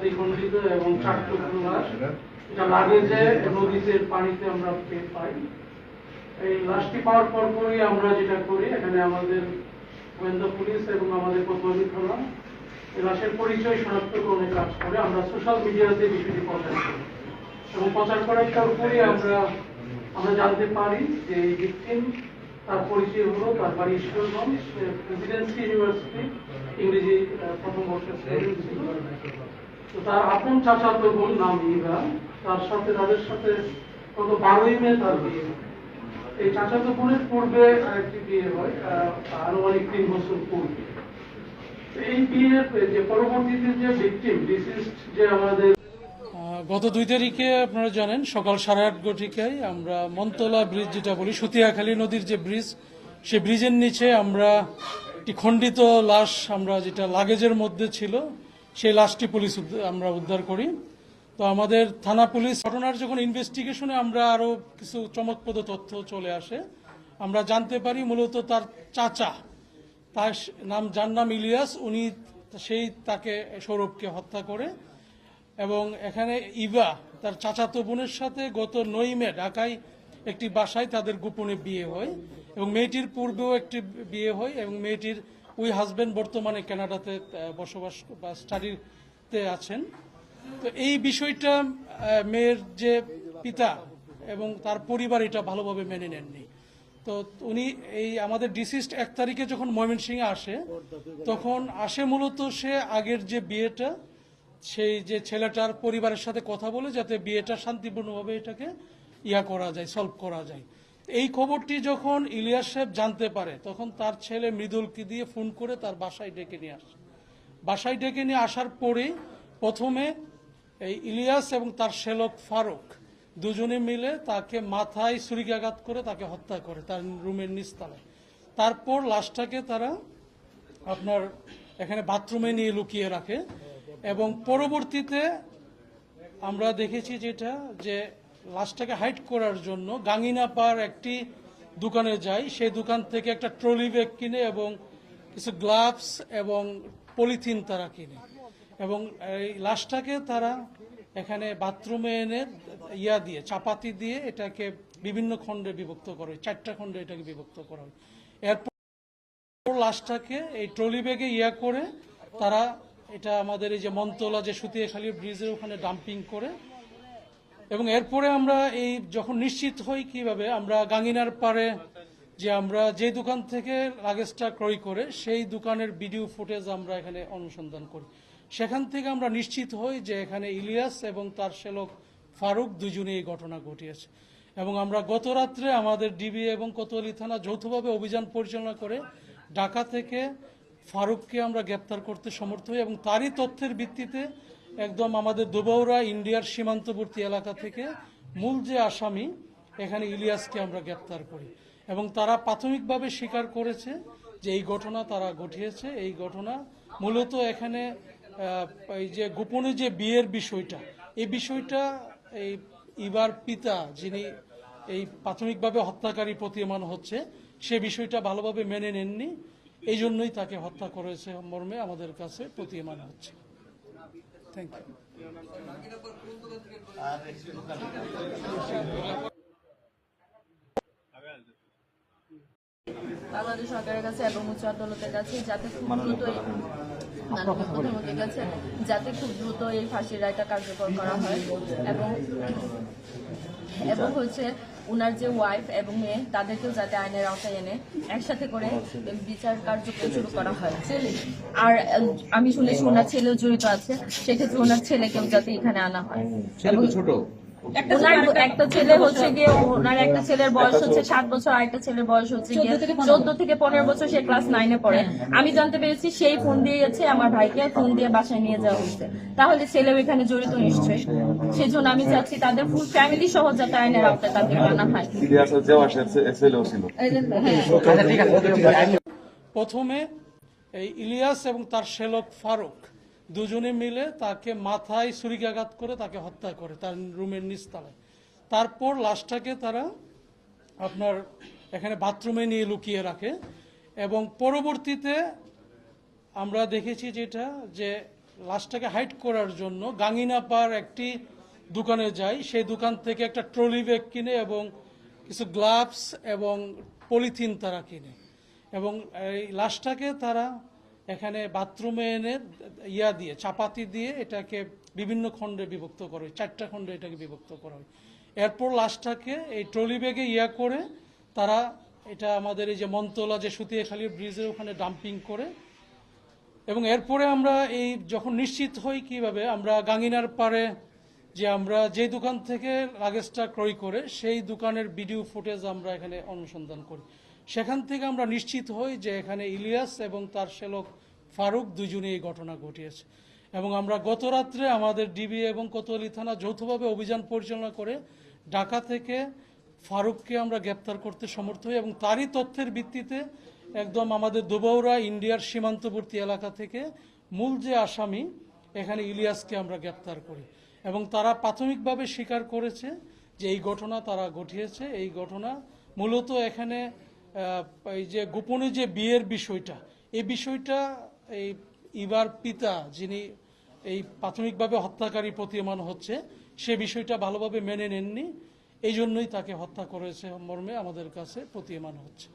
দ্বিখণ্ডিত এবং 4 টুকরো লাশ। এটা লাগেজে নদীতে পানিতে আমরা পাই। এই লাশটি পাওয়ার পরই আমরা যেটা করি, এখানে আমাদের গোয়েন্দা পুলিশ এবং আমাদের কোতোয়ালি থানা এই লাশের পরিচয় শনাক্তকরণে কাজ করে। আমরা সোশ্যাল মিডিয়াতে বিষয়টি প্রচার করি এবং প্রচার করার পরই আমরা জানতে পারি যে এই ভিকটিম, তার পরিচয় হলো তার বাড়ি ঈশ্বরগঞ্জ, প্রেসিডেন্সি ইউনিভার্সিটি ইংরেজি প্রথম বর্ষের স্টুডেন্ট ছিল। তো তার আপন চাচাতো বোন নাম ইভা, তাদের সাথে গত 12ই মে তার বিয়ে। এই চাচাতো বোনের পূর্বে আরেকটি বিয়ে হয় আনুমানিক 3 বছর পূর্বে। এই বিয়ের যে পরবর্তীতে যে ভিকটিম ডিসিজড যে আমাদের গত 2 তারিখে আপনারা জানেন সকাল 8:30 ঘটিকায় আমরা মন্তলা ব্রিজ যেটা বলি, সুতিয়াখালী নদীর যে ব্রিজ, সেই ব্রিজের নিচে আমরা একটি খণ্ডিত লাশ, আমরা যেটা লাগেজের মধ্যে ছিল, সেই লাশটি আমরা উদ্ধার করি। তো আমাদের থানা পুলিশ ঘটনার যখন ইনভেস্টিগেশনে আমরা আরো কিছু চমকপ্রদ তথ্য চলে আসে, আমরা জানতে পারি মূলত তার চাচা, যার নাম ইলিয়াস, উনি তাকে সৌরভকে হত্যা করে। এবং এখানে ইভা তার চাচাতো বোনের সাথে গত 9 মে ঢাকায় একটি বাসায় তাদের গোপনে বিয়ে হয় এবং মেয়েটির পূর্বেও একটি বিয়ে হয় এবং মেয়েটির ওই হাজবেন্ড বর্তমানে কানাডাতে বসবাস বা স্টাডিতে আছেন। তো এই বিষয়টা মেয়ের যে পিতা এবং তার পরিবার এটা ভালোভাবে মেনে নেননি। তো উনি আমাদের ডিসিস্ট 1 তারিখে যখন ময়মনসিংহে আসে, তখন আসে মূলত সে আগের যে বিয়েটা, সেই যে ছেলেটার পরিবারের সাথে কথা বলে যাতে বিয়েটা শান্তিপূর্ণভাবে এটাকে করা যায়, সলভ করা যায়। এই খবরটি যখন ইলিয়াস সাহেব জানতে পারে, তখন তার ছেলে মৃদুলকে দিয়ে ফোন করে তার বাসায় ডেকে নিয়ে আসে। বাসায় ডেকে নিয়ে আসার পরে প্রথমে এই ইলিয়াস এবং তার শ্যালক ফারুক দুজনে মিলে তাকে মাথায় ছুরিকাঘাত করে তাকে হত্যা করে তার রুমের নিচতলায়। তারপর লাশটাকে তারা আপনার এখানে বাথরুমে নিয়ে লুকিয়ে রাখে এবং পরবর্তীতে আমরা দেখেছি যেটা যে লাশটাকে হাইড করার জন্য গাঙ্গিনাপাড় একটি দোকানে যায়, সেই দোকান থেকে একটা ট্রলি ব্যাগ কিনে এবং কিছু গ্লাভস এবং পলিথিন তারা কিনে এবং এই লাশটাকে তারা এখানে বাথরুমে এনে দিয়ে চাপাতি দিয়ে এটাকে বিভিন্ন খণ্ডে বিভক্ত করা হয়, 4টা খণ্ডে এটাকে বিভক্ত করা হয়। এরপর লাশটাকে এই ট্রলি ব্যাগে করে তারা এটা আমাদের এই যে মন্তলা যে সুতিয়াখালী ব্রিজের ওখানে ডাম্পিং করে এবং এরপরে আমরা যখন নিশ্চিত হই কিভাবে, আমরা গাঙ্গিনার পাড়ে আমরা যে দোকান থেকে লাগেজটা ক্রয় করে সেই দোকানের ভিডিও ফুটেজ আমরা এখানে অনুসন্ধান করি। সেখান থেকে আমরা নিশ্চিত হই যে এখানে ইলিয়াস এবং তার শ্যালক ফারুক দুজনে এই ঘটনা ঘটিয়েছে এবং আমরা গত রাত্রে আমাদের ডিবি এবং কোতোয়ালি থানা যৌথভাবে অভিযান পরিচালনা করে ঢাকা থেকে ফারুককে আমরা গ্রেপ্তার করতে সমর্থ হই এবং তারই তথ্যের ভিত্তিতে একদম আমাদের দুবাউরা ইন্ডিয়ার সীমান্তবর্তী এলাকা থেকে মূল যে আসামি এখানে ইলিয়াসকে আমরা গ্রেপ্তার করি এবং তারা প্রাথমিকভাবে স্বীকার করেছে যে এই ঘটনা তারা ঘটিয়েছে। এই ঘটনা মূলত এখানে এই যে গোপনে যে বিয়ের বিষয়টা, এই বিষয়টা এই ইভার পিতা যিনি এই প্রাথমিকভাবে হত্যাকারী প্রতীয়মান হচ্ছে, সে বিষয়টা ভালোভাবে মেনে নেননি, এই জন্যই তাকে হত্যা করেছে মর্মে আমাদের কাছে প্রতীয়মান হচ্ছে। Thank you. বাংলাদেশ সরকারের কাছে এবং উচ্চ আদালতের কাছে যাতে খুব দ্রুত প্রধানমন্ত্রীর কাছে যাতে খুব দ্রুত এই ফাঁসির রায়টা কার্যকর করা হয় এবং হচ্ছে উনার যে ওয়াইফ এবং মেয়ে তাদেরকেও যাতে আইনের আওতায় এনে একসাথে করে বিচার কার্যক্রম শুরু করা হয়। আর আমি শুনেছি ওনার ছেলেও জড়িত আছে, সেক্ষেত্রে ওনার ছেলেকেও যাতে এখানে আনা হয়। একটা ছেলে হচ্ছে গিয়ে ওনার একটা ছেলের বয়স হচ্ছে 7 বছর, আর একটা ছেলের বয়স হচ্ছে গিয়ে 14 থেকে 15 বছর, সে ক্লাস 9-এ পড়ে। আমি জানতে পেরেছি সেই ফোন দিয়ে গেছে আমার ভাইকে, ফোন দিয়ে বাসায় নিয়ে যাওয়া হয়েছে, তাহলে ছেলেও এখানে জড়িত নিশ্চয়ই। সেই জন্য আমি চাচ্ছি তাদের ফুল ফ্যামিলি সহ যাতে আইনের আওতায় তাদের আনা হয়। প্রথমে এই ইলিয়াস এবং তার শ্যালক ফারুক দুজনে মিলে তাকে মাথায় ছুরিকাঘাত করে তাকে হত্যা করে তার রুমের নিচতলায়। তারপর লাশটাকে তারা আপনার এখানে বাথরুমে নিয়ে লুকিয়ে রাখে এবং পরবর্তীতে আমরা দেখেছি যেটা যে লাশটাকে হাইড করার জন্য গাঙ্গিনাপাড় একটি দোকানে যায়। সেই দোকান থেকে একটা ট্রলি ব্যাগ কিনে এবং কিছু গ্লাভস এবং পলিথিন তারা কিনে এবং এই লাশটাকে তারা এখানে বাথরুমে এনে চাপাতি দিয়ে এটাকে বিভিন্ন খণ্ডে বিভক্ত করা হয়, 4টা খণ্ডে এটাকে বিভক্ত করা হয়। এরপর লাশটাকে এই ট্রলি ব্যাগে করে তারা এটা আমাদের এই যে মন্তলা যে সুতিয়াখালী ব্রিজের ওখানে ডাম্পিং করে এবং এরপরে আমরা এই যখন নিশ্চিত হই কিভাবে আমরা গাঙ্গিনার পাড়ে যে আমরা যে দোকান থেকে লাগেজটা ক্রয় করে সেই দোকানের ভিডিও ফুটেজ আমরা এখানে অনুসন্ধান করি। সেখান থেকে আমরা নিশ্চিত হই যে এখানে ইলিয়াস এবং তার শ্যালক ফারুক দুজনে এই ঘটনা ঘটিয়েছে এবং আমরা গত রাত্রে আমাদের ডিবি এবং কোতোয়ালি থানা যৌথভাবে অভিযান পরিচালনা করে ঢাকা থেকে ফারুককে আমরা গ্রেপ্তার করতে সমর্থ হই এবং তারই তথ্যের ভিত্তিতে একদম আমাদের দুবাউরা ইন্ডিয়ার সীমান্তবর্তী এলাকা থেকে মূল যে আসামি এখানে ইলিয়াসকে আমরা গ্রেপ্তার করি এবং তারা প্রাথমিকভাবে স্বীকার করেছে যে এই ঘটনা তারা ঘটিয়েছে। এই ঘটনা মূলত এখানে এই যে গোপনে যে বিয়ের বিষয়টা, এই বিষয়টা এই ইবার পিতা যিনি এই প্রাথমিকভাবে হত্যাকারী প্রতীয়মান হচ্ছে সে বিষয়টা ভালোভাবে মেনে নেননি, এই জন্যই তাকে হত্যা করেছে মর্মে আমাদের কাছে প্রতীয়মান হচ্ছে।